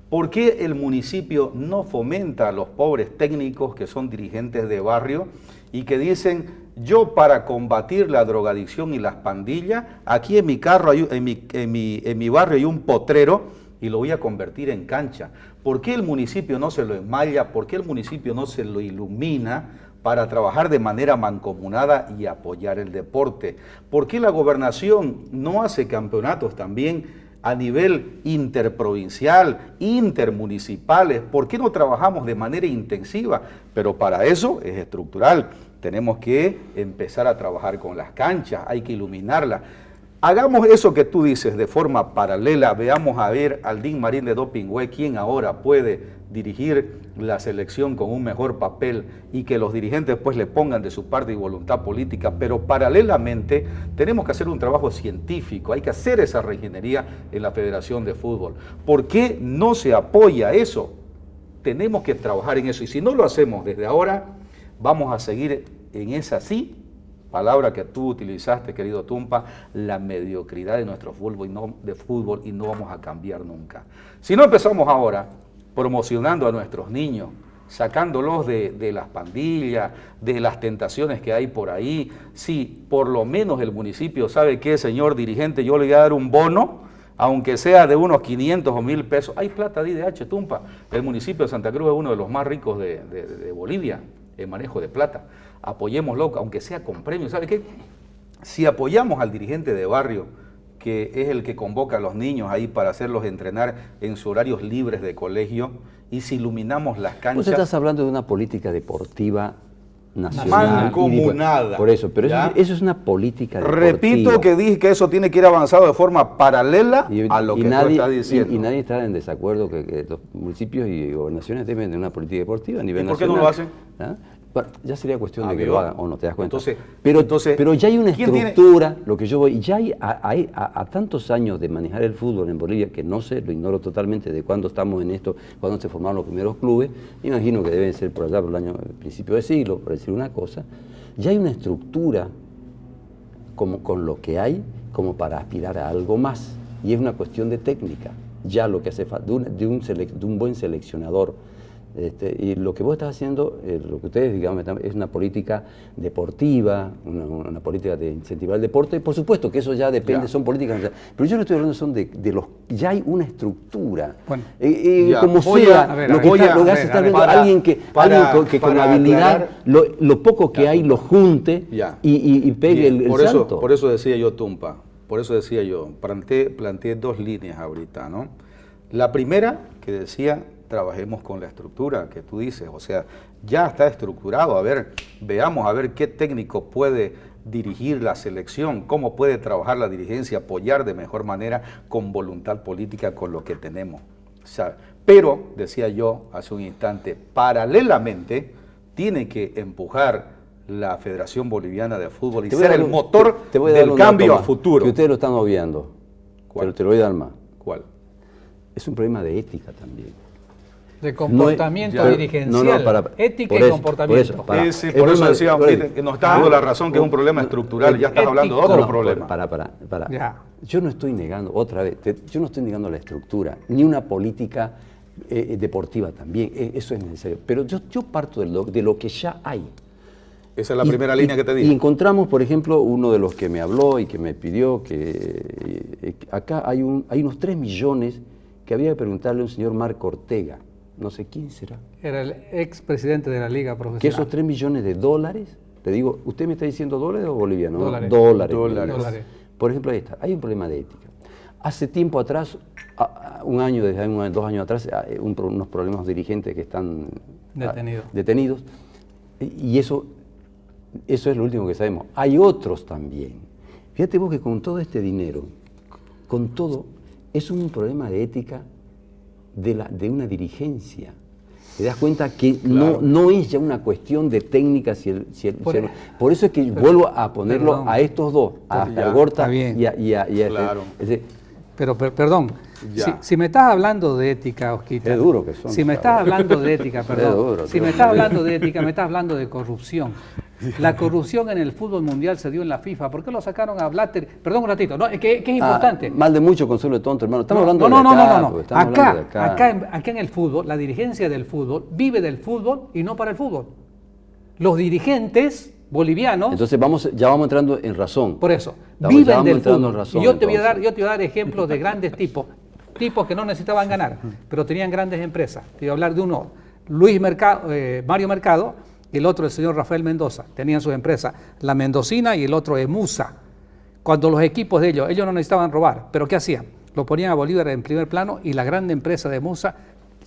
¿Por qué el municipio no fomenta a los pobres técnicos que son dirigentes de barrio y que dicen, yo para combatir la drogadicción y las pandillas, aquí en mi barrio hay un potrero y lo voy a convertir en cancha? ¿Por qué el municipio no se lo enmalla? ¿Por qué el municipio no se lo ilumina para trabajar de manera mancomunada y apoyar el deporte? ¿Por qué la gobernación no hace campeonatos también a nivel interprovincial, intermunicipales? ¿Por qué no trabajamos de manera intensiva? Pero para eso es estructural. Tenemos que empezar a trabajar con las canchas, hay que iluminarlas. Hagamos eso que tú dices de forma paralela, veamos a ver al Dean Marín de Dopingüe, quién ahora puede dirigir la selección con un mejor papel y que los dirigentes pues le pongan de su parte y voluntad política, pero paralelamente tenemos que hacer un trabajo científico, hay que hacer esa reingeniería en la Federación de Fútbol. ¿Por qué no se apoya eso? Tenemos que trabajar en eso y si no lo hacemos desde ahora, vamos a seguir en esa palabra que tú utilizaste, querido Tumpa, la mediocridad de nuestro fútbol y no vamos a cambiar nunca. Si no empezamos ahora promocionando a nuestros niños, sacándolos de las pandillas, de las tentaciones que hay por ahí, si por lo menos el municipio sabe que, señor dirigente, yo le voy a dar un bono, aunque sea de unos 500 o 1000 pesos, hay plata de IDH, Tumpa. El municipio de Santa Cruz es uno de los más ricos de Bolivia en manejo de plata. Apoyémoslo, aunque sea con premios. ¿Sabe qué? Si apoyamos al dirigente de barrio, que es el que convoca a los niños ahí para hacerlos entrenar en sus horarios libres de colegio, y si iluminamos las canchas... Vos estás hablando de una política deportiva nacional. Mancomunada. Por eso, pero eso es una política deportiva. Repito que dije que eso tiene que ir avanzado de forma paralela a lo que tú estás diciendo. Y nadie está en desacuerdo que los municipios y gobernaciones deben de una política deportiva a nivel nacional. ¿Y por qué no lo hacen? ¿Ah? Bueno, ya sería cuestión de que lo hagan o no, te das cuenta. Pero ya hay una estructura, lo que yo voy, ya hay a tantos años de manejar el fútbol en Bolivia, que no sé, lo ignoro totalmente de cuándo estamos en esto, cuándo se formaron los primeros clubes, imagino que deben ser por allá por el principio del siglo, por decir una cosa. Ya hay una estructura con lo que hay como para aspirar a algo más, y es una cuestión de técnica, ya lo que hace falta, de un buen seleccionador. Y lo que vos estás haciendo, lo que ustedes digamos, es una política deportiva, una política de incentivar el deporte, y por supuesto que eso ya depende, son políticas, pero yo no estoy hablando de los, ya hay una estructura, bueno, como sea, lo que hace estar viendo alguien que con habilidad, lo poco que hay lo junte y pegue el salto. Por eso decía yo, Tumpa, planteé dos líneas ahorita, ¿no? La primera que decía, trabajemos con la estructura que tú dices, o sea, ya está estructurado, veamos a ver qué técnico puede dirigir la selección, cómo puede trabajar la dirigencia, apoyar de mejor manera con voluntad política con lo que tenemos. O sea, pero, decía yo hace un instante, paralelamente tiene que empujar la Federación Boliviana de Fútbol y ser el motor del cambio a futuro. Que ustedes lo están obviando, pero te lo voy a dar más. ¿Cuál? Es un problema de ética también. De comportamiento dirigencial, ética y comportamiento. Por eso decía, nos está dando la razón que es un problema estructural, ya estás hablando de otro problema. Yo no estoy negando, otra vez, yo no estoy negando la estructura, ni una política deportiva también, eso es necesario, pero yo parto de lo que ya hay. Esa es la primera línea que te dije. Y encontramos, por ejemplo, uno de los que me habló y que me pidió que acá hay unos 3 millones que había que preguntarle a un señor Marco Ortega. No sé quién será. Era el expresidente de la Liga Profesional. Que esos 3 millones de dólares, te digo, ¿usted me está diciendo dólares o bolivianos? Dólares. Por ejemplo, ahí está, hay un problema de ética. Hace tiempo atrás, desde 2 años atrás, unos problemas dirigentes que están detenidos. Y eso es lo último que sabemos. Hay otros también. Fíjate vos que con todo este dinero, con todo, es un problema de ética de una dirigencia. Te das cuenta que no es ya una cuestión de técnica. Por eso es que vuelvo a ponerlo a estos dos, a Gorta y a Pero, perdón, Ya. Si me estás hablando de ética, Osquita. Es duro que son. Si me estás hablando de ética, perdón. duro, Si me estás hablando de ética, me estás hablando de corrupción. La corrupción en el fútbol mundial se dio en la FIFA. ¿Por qué lo sacaron a Blatter? Perdón un ratito, no, es que es importante. Mal de mucho, consuelo de tonto, hermano. Estamos hablando no, de acá. no. Pues, estamos hablando de Acá en el fútbol, la dirigencia del fútbol vive del fútbol y no para el fútbol. Los dirigentes bolivianos, Entonces ya vamos entrando en razón. por eso, Ya viven vamos del entrando en fútbol. razón, Y yo te voy a entonces. dar ejemplos de grandes tipos que no necesitaban ganar, pero tenían grandes empresas. Te voy a hablar de uno, Mario Mercado, y el otro el señor Rafael Mendoza. Tenían sus empresas, La Mendocina y el otro Emusa. Cuando los equipos de ellos no necesitaban robar, pero ¿qué hacían? Lo ponían a Bolívar en primer plano y la grande empresa de Emusa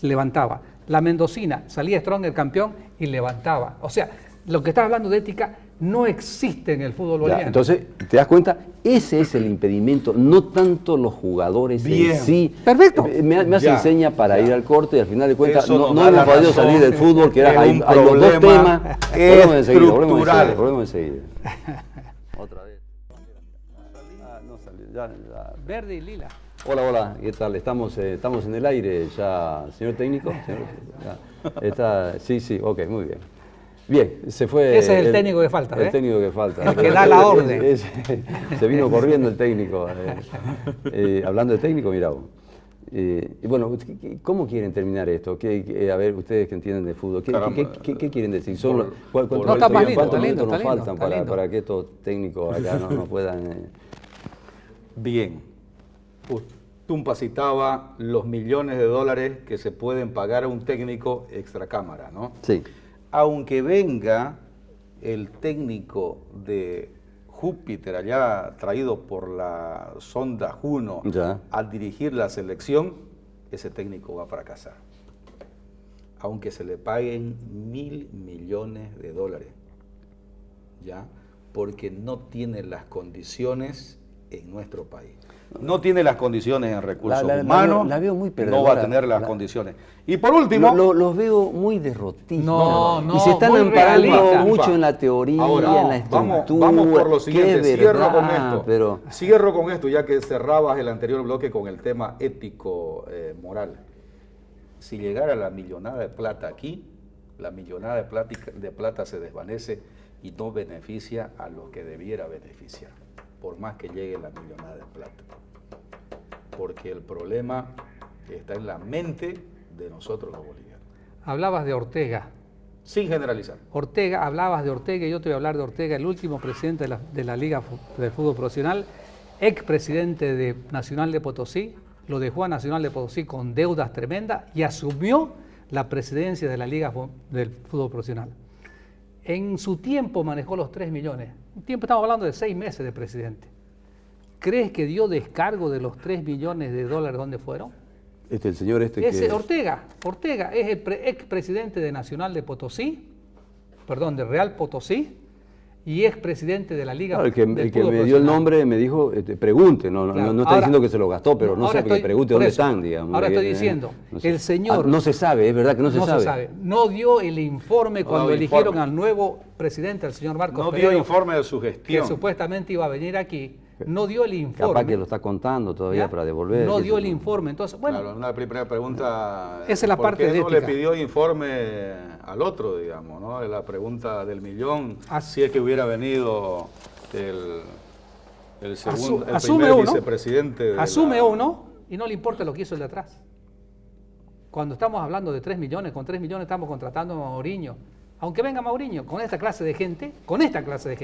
levantaba. La Mendocina salía Strong el campeón y levantaba. O sea, lo que estás hablando de ética no existe en el fútbol Ya, boliviano. entonces, ¿te das cuenta? Ese es el impedimento, no tanto los jugadores Bien. en sí. Perfecto. Me hace Ya, seña para ir al corte y al final de cuentas Eso no nos da hemos la podido razón salir del fútbol, que era, en hay un los dos problema temas. estructural. Volvemos enseguida. Otra vez. No salió, ya. Verde y lila. Hola, ¿qué tal? Estamos en el aire ya, señor técnico. Sí, ok, muy bien. Bien, se fue. Ese es el técnico que falta, El técnico que falta. El que da la orden. Se vino corriendo el técnico. Hablando de técnico, mira vos. Y bueno, ¿cómo quieren terminar esto? A ver, ustedes que entienden de fútbol, Caramba. ¿qué quieren decir? No, está más lindo, ¿Cuántos está lindo, minutos nos está lindo, faltan está lindo. para que estos técnicos acá no puedan... Bien. Tumpa citaba los millones de dólares que se pueden pagar a un técnico extracámara, ¿no? Sí. Aunque venga el técnico de Júpiter allá traído por la sonda Juno Ya. a dirigir la selección, ese técnico va a fracasar. Aunque se le paguen $1.000 millones, ¿ya? Porque no tiene las condiciones en nuestro país. No tiene las condiciones en recursos humanos, la veo muy no perdedora. va a tener las condiciones. Y por último... Los veo muy derrotistas. No, y se están muy amparando realista. mucho en la teoría, Ahora, en la estructura. vamos por lo siguiente, Qué cierro verdad, con esto. pero- Cierro con esto, ya que cerrabas el anterior bloque con el tema ético, moral. Si llegara la millonada de plata aquí, la millonada de plata se desvanece y no beneficia a los que debiera beneficiar, por más que llegue la millonada de plata. Porque el problema está en la mente de nosotros los bolivianos. Hablabas de Ortega. Sin generalizar. Hablabas de Ortega y yo te voy a hablar de Ortega, el último presidente de la Liga del Fútbol Profesional, expresidente de Nacional de Potosí, lo dejó a Nacional de Potosí con deudas tremendas y asumió la presidencia de la Liga del Fútbol Profesional. En su tiempo manejó los 3 millones. Estamos hablando de 6 meses de presidente. ¿Crees que dio descargo de los 3 millones de dólares? ¿Dónde fueron? El señor Ese que... Ortega es el expresidente de Nacional de Potosí, perdón, de Real Potosí, y expresidente de la Liga Claro, del el que Fútbol me dio el Profesional. nombre me dijo, pregunte, no Claro. está Ahora- diciendo que se lo gastó, pero no ahora sé, porque estoy- pregunte por dónde eso. están, digamos. Ahora estoy ¿eh? diciendo, No sé. el señor... No se sabe, es verdad que no se sabe. No dio el informe No cuando dio eligieron informe. al nuevo presidente, al señor Marcos No dio Peredo, informe de su que gestión. supuestamente iba a venir aquí. No dio el informe. Capaz que lo está contando todavía ¿ya? para devolver. No qué dio sé el yo. informe. Entonces, bueno, Claro, una primera pregunta. Esa es la parte ¿por qué de no le ética. pidió informe al otro, digamos, ¿no? La pregunta del millón, As- si es que hubiera venido el segundo, el asume primer uno, vicepresidente de asume la- uno y no le importa lo que hizo el de atrás. Cuando estamos hablando de 3 millones, con 3 millones estamos contratando a Mauriño. Aunque venga Mauriño, con esta clase de gente, con esta clase de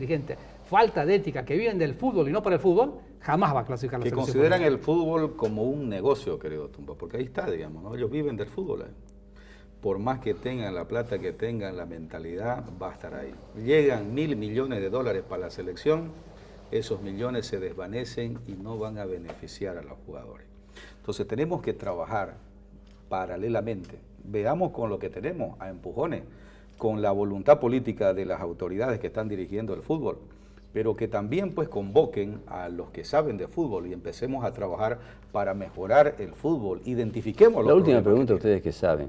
dirigentes, falta de ética, que viven del fútbol y no para el fútbol, jamás va a clasificar la que selección consideran boliviana. el fútbol como un negocio, querido Tumba, porque ahí está, digamos, ¿no? Ellos viven del fútbol. Por más que tengan la plata que tengan, la mentalidad va a estar ahí. Llegan $1.000 millones para la selección, esos millones se desvanecen y no van a beneficiar a los jugadores. Entonces tenemos que trabajar paralelamente. Veamos con lo que tenemos a empujones, con la voluntad política de las autoridades que están dirigiendo el fútbol, pero que también pues convoquen a los que saben de fútbol y empecemos a trabajar para mejorar el fútbol. Identifiquemos La los última problemas pregunta, que tiene. ustedes que saben.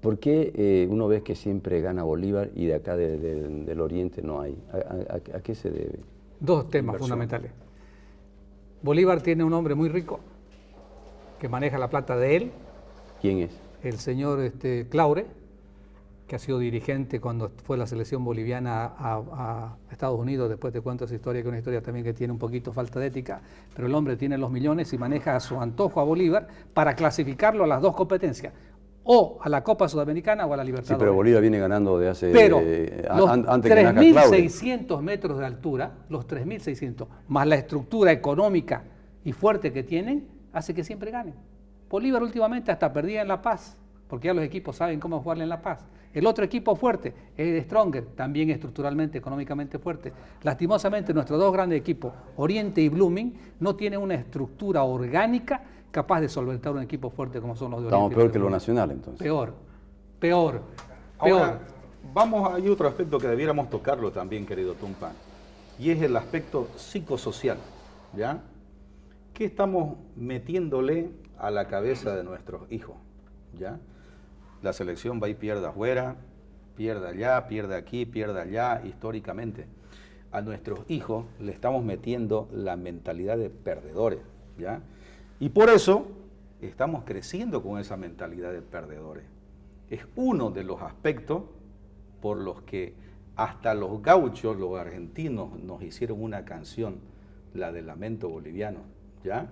¿Por qué uno ve que siempre gana Bolívar y de acá del Oriente no hay? ¿A qué se debe? Dos temas Inversión. fundamentales. Bolívar tiene un hombre muy rico que maneja la plata de él, ¿Quién es? el señor Claure, que ha sido dirigente cuando fue la selección boliviana a Estados Unidos. Después te cuento esa historia, que es una historia también que tiene un poquito falta de ética, pero el hombre tiene los millones y maneja a su antojo a Bolívar para clasificarlo a las dos competencias, o a la Copa Sudamericana o a la Sí, Libertadores. pero Bolívar viene ganando de hace... Pero los antes que nazca Claure. 3.600 metros de altura, los 3.600, más la estructura económica y fuerte que tienen, hace que siempre ganen. Bolívar últimamente hasta perdía en La Paz, porque ya los equipos saben cómo jugarle en La Paz. El otro equipo fuerte es el Stronger, también estructuralmente, económicamente fuerte. Lastimosamente, nuestros dos grandes equipos, Oriente y Blooming, no tienen una estructura orgánica capaz de solventar un equipo fuerte como son los de Oriente. Estamos peor que lo nacional, entonces. Peor. Ahora, hay otro aspecto que debiéramos tocarlo también, querido Tumpa, y es el aspecto psicosocial, ¿ya? ¿Qué estamos metiéndole a la cabeza de nuestros hijos, ¿ya? La selección va y pierde afuera, pierde allá, pierde aquí, pierde allá, históricamente. A nuestros hijos le estamos metiendo la mentalidad de perdedores, ¿ya? Y por eso estamos creciendo con esa mentalidad de perdedores. Es uno de los aspectos por los que hasta los gauchos, los argentinos, nos hicieron una canción, la del lamento boliviano, ¿ya?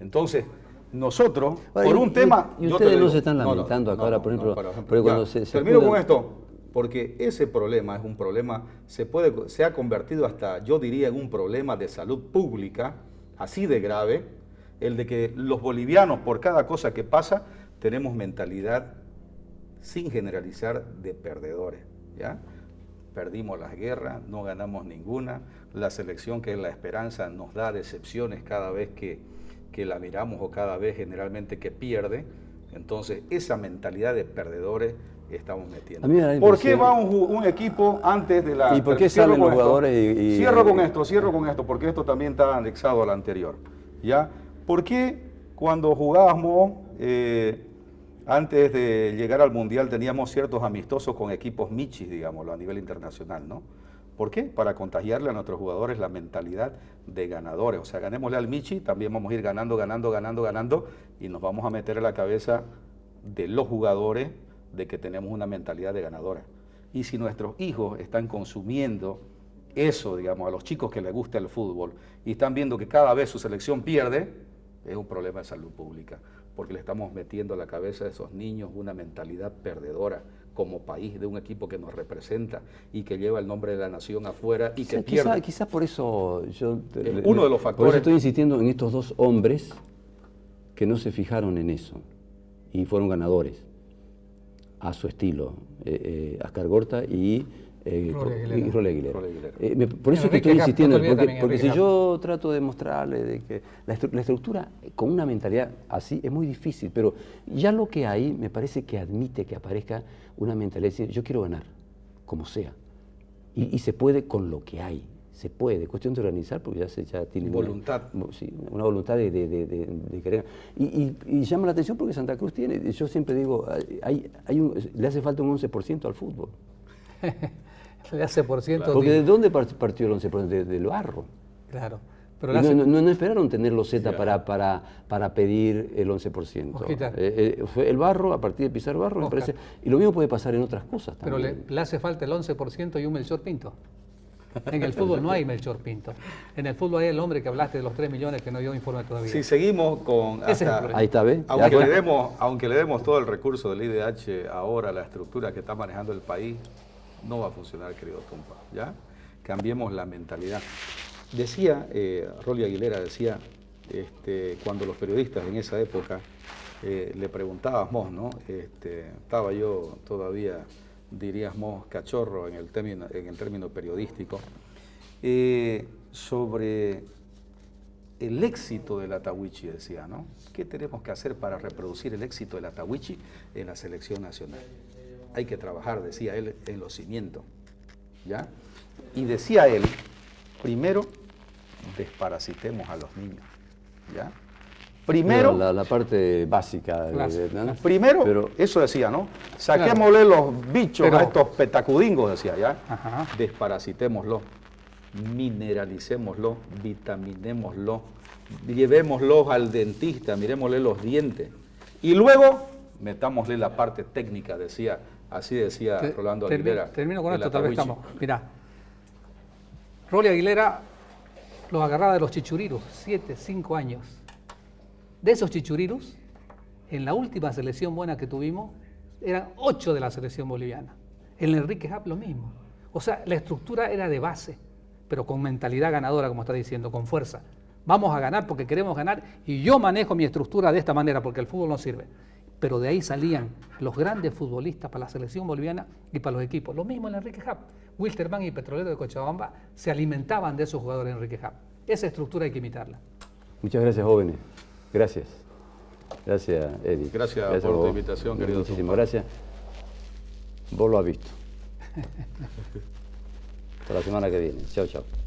Entonces, nosotros, por un tema... Y ustedes no se están lamentando acá ahora, por ejemplo, porque cuando termino con esto, porque ese problema es un problema, se ha convertido hasta, yo diría, en un problema de salud pública, así de grave, el de que los bolivianos, por cada cosa que pasa, tenemos mentalidad, sin generalizar, de perdedores, ¿ya? Perdimos las guerras, no ganamos ninguna, la selección, que es la esperanza, nos da decepciones cada vez que la miramos o cada vez generalmente que pierde. Entonces esa mentalidad de perdedores estamos metiendo. ¿Por qué va un equipo antes de la... ¿Y por qué salen los jugadores? Cierro con esto, porque esto también está anexado al anterior, ¿ya? ¿Por qué cuando jugábamos, antes de llegar al Mundial, teníamos ciertos amistosos con equipos michis, digámoslo, a nivel internacional, ¿no? ¿Por qué? Para contagiarle a nuestros jugadores la mentalidad de ganadores. O sea, ganémosle al Michi, también vamos a ir ganando, y nos vamos a meter en la cabeza de los jugadores de que tenemos una mentalidad de ganadora. Y si nuestros hijos están consumiendo eso, digamos, a los chicos que les gusta el fútbol, y están viendo que cada vez su selección pierde, es un problema de salud pública, porque le estamos metiendo a la cabeza de esos niños una mentalidad perdedora como país, de un equipo que nos representa y que lleva el nombre de la nación afuera y que pierde. Quizás por eso yo... uno de los factores. Por eso estoy insistiendo en estos dos hombres que no se fijaron en eso y fueron ganadores a su estilo, Ascar Gorta y Rolly Aguilera. Por eso es que estoy insistiendo, porque si yo trato de mostrarle de que la estructura con una mentalidad así es muy difícil, pero ya lo que hay me parece que admite que aparezca una mentalidad de decir, yo quiero ganar, como sea, y se puede con lo que hay, se puede, cuestión de organizar, porque ya tiene voluntad. Una voluntad de querer. Y llama la atención porque Santa Cruz tiene, yo siempre digo, le hace falta un 11% al fútbol. Le hace por ciento. Porque ¿de dónde partió el 11%? Del barro. Claro. Pero no esperaron tener los Z para pedir el 11%. Fue el barro, a partir de pisar barro, me parece. Y lo mismo puede pasar en otras cosas también. Pero le hace falta el 11% y un Melchor Pinto. En el fútbol no hay Melchor Pinto. En el fútbol hay el hombre que hablaste de los 3 millones que no dio informe todavía. Si seguimos con... Ahí está, ¿ves? Aunque le demos todo el recurso del IDH ahora, la estructura que está manejando el país, no va a funcionar, querido Tumpa, ¿ya? Cambiemos la mentalidad. Decía, Rolly Aguilera decía, cuando los periodistas en esa época le preguntábamos, ¿no? Estaba yo todavía, diríamos, cachorro en el término periodístico, sobre el éxito del Atahuichi, decía, ¿no? ¿Qué tenemos que hacer para reproducir el éxito del Atahuichi en la selección nacional? Hay que trabajar, decía él, en los cimientos, ¿ya? Y decía él, primero, desparasitemos a los niños, ¿ya? Primero... La parte básica. ¿no? Primero, pero, eso decía, ¿no? Saquémosle los bichos a estos petacudingos, decía, ¿ya? Desparasitémoslo, mineralicémoslo, vitaminémoslo, llevémoslos al dentista, miremosle los dientes. Y luego, metámosle la parte técnica, así decía Rolando Aguilera. Termino con esto, tal vez estamos. Mirá, Rolly Aguilera los agarraba de los chichuriros, 7, 5 años. De esos chichuriros, en la última selección buena que tuvimos, eran 8 de la selección boliviana. En Enrique Happ lo mismo. O sea, la estructura era de base, pero con mentalidad ganadora, como está diciendo, con fuerza. Vamos a ganar porque queremos ganar y yo manejo mi estructura de esta manera porque el fútbol no sirve. Pero de ahí salían los grandes futbolistas para la selección boliviana y para los equipos. Lo mismo en Enrique Happ. Wilstermann y Petrolero de Cochabamba se alimentaban de esos jugadores de Enrique Happ. Esa estructura hay que imitarla. Muchas gracias, jóvenes. Gracias. Gracias, Eddie. Gracias por tu invitación, querido. Muchísimas gracias. Vos lo has visto. Hasta la semana que viene. Chao, chao.